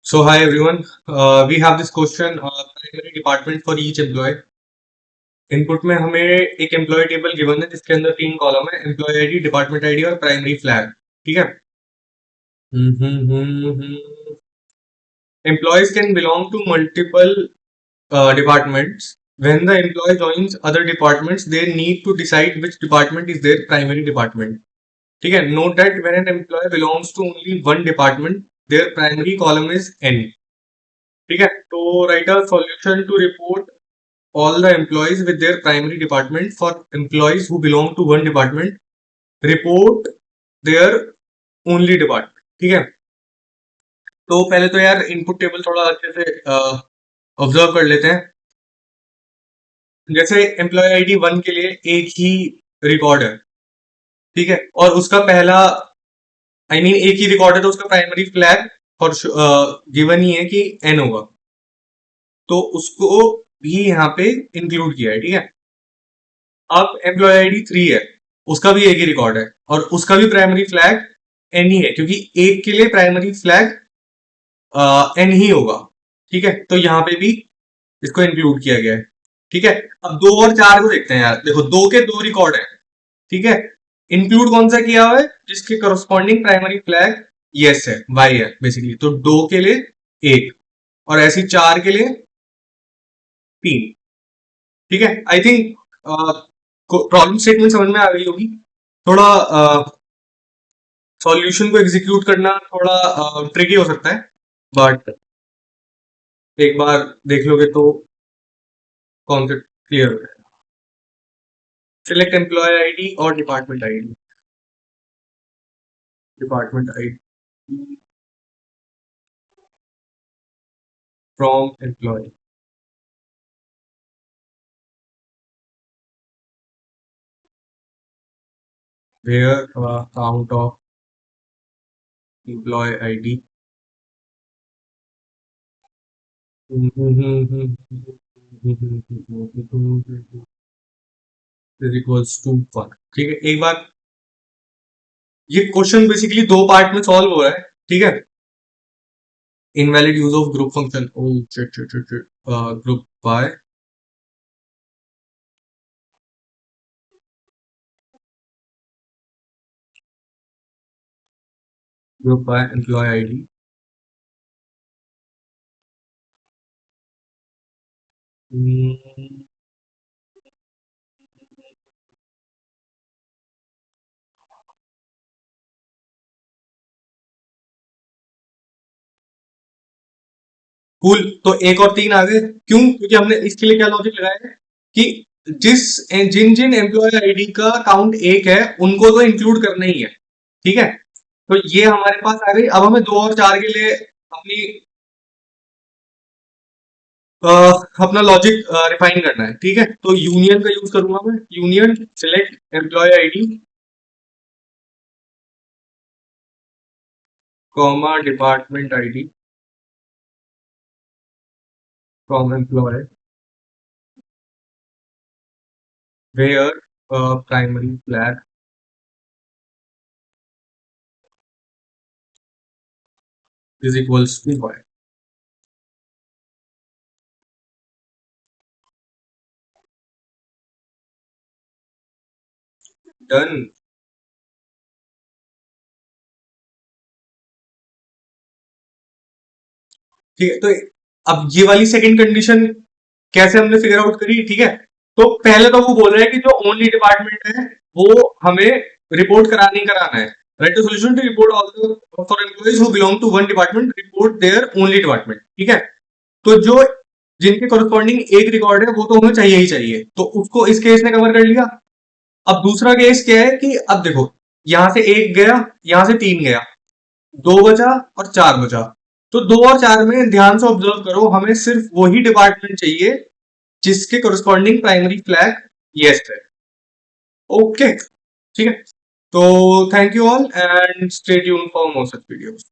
So hi everyone, we have this question primary department for each employee. Input में हमें एक employ table given है जिसके अंदर 3 कॉलम है, एम्प्लॉय आईडी, डिपार्टमेंट आईडी और प्राइमरी फ्लैग. ठीक है. Employees can belong to multiple departments. When the employee joins other departments, they need to decide which department is their primary department. ठीक है. Note that when an employee belongs to only one department, their primary column is N. ठीक है. तो write a solution to report all the employees with their primary department. For employees who belong to one department, report their only department. ठीक है. तो पहले तो यार input table थोड़ा अच्छे से ऑब्जर्व कर लेते हैं. जैसे एम्प्लॉय आईडी 1 के लिए एक ही रिकॉर्ड है. ठीक है. और उसका पहला एक ही रिकॉर्ड है तो उसका प्राइमरी फ्लैग फॉर गिवन ही है कि एन होगा, तो उसको भी यहाँ पे इंक्लूड किया है. ठीक है. अब एम्प्लॉय आईडी 3 है, उसका भी एक ही रिकॉर्ड है और उसका भी प्राइमरी फ्लैग एन ही है, क्योंकि एक के लिए प्राइमरी फ्लैग एन ही होगा. ठीक है. तो यहाँ पे भी इसको इंक्लूड किया गया है. ठीक है. अब 2 और 4 को देखते हैं यार. देखो 2 के 2 रिकॉर्ड है. ठीक है. इंक्लूड कौन सा किया हुआ है? जिसके करस्पॉन्डिंग प्राइमरी फ्लैग यस है, वाई है बेसिकली. तो 2 के लिए 1 और ऐसी 4 के लिए 3. ठीक है. आई थिंक प्रॉब्लम स्टेटमेंट समझ में आ गई होगी. थोड़ा सॉल्यूशन को एग्जीक्यूट करना थोड़ा ट्रिकी हो सकता है, बट एक बार देख लोगे तो कॉन्सेप्ट क्लियर हो जाएगा. सिलेक्ट एम्प्लॉय आईडी और department ID. Department ID from employee. Where count of employee ID is equals to 1. ठीक है. एक बार ये क्वेश्चन बेसिकली 2 पार्ट में सॉल्व हो रहा है. ठीक है. Invalid use of group function. Oh group by employee ID. Cool. तो 1 और 3 आ गए. क्यों? क्योंकि हमने इसके लिए क्या लॉजिक लगाया है कि जिन जिन एम्प्लॉय आईडी का काउंट 1 है उनको तो इंक्लूड करना ही है. ठीक है. तो ये हमारे पास आ गई. अब हमें 2 और 4 के लिए अपना लॉजिक रिफाइन करना है. ठीक है. तो यूनियन का यूज करूंगा मैं. Union select employee ID comma department ID from employee where primary flag is equals to y. Done. ठीक है. तो अब ये वाली सेकंड कंडीशन कैसे हमने फिगर आउट करी? ठीक है. तो पहले तो वो बोल रहे हैं कि जो ओनली डिपार्टमेंट है वो हमें रिपोर्ट कराना ही कराना है. Right. The solution to report also for employees who belong to one department report their only department. ठीक है. तो जो जिनके कोरस्पॉन्डिंग एक रिकॉर्ड है वो तो हमें चाहिए ही चाहिए, तो उसको इस केस ने कवर कर लिया. अब दूसरा केस क्या है कि अब देखो यहां से 1 गया, यहां से 3 गया, 2 बचा और 4 बचा. तो 2 और 4 में ध्यान से ऑब्जर्व करो, हमें सिर्फ वही डिपार्टमेंट चाहिए जिसके कोरस्पॉन्डिंग प्राइमरी फ्लैग यस है. ओके. ठीक है. तो thank you all and stay tuned for more such videos.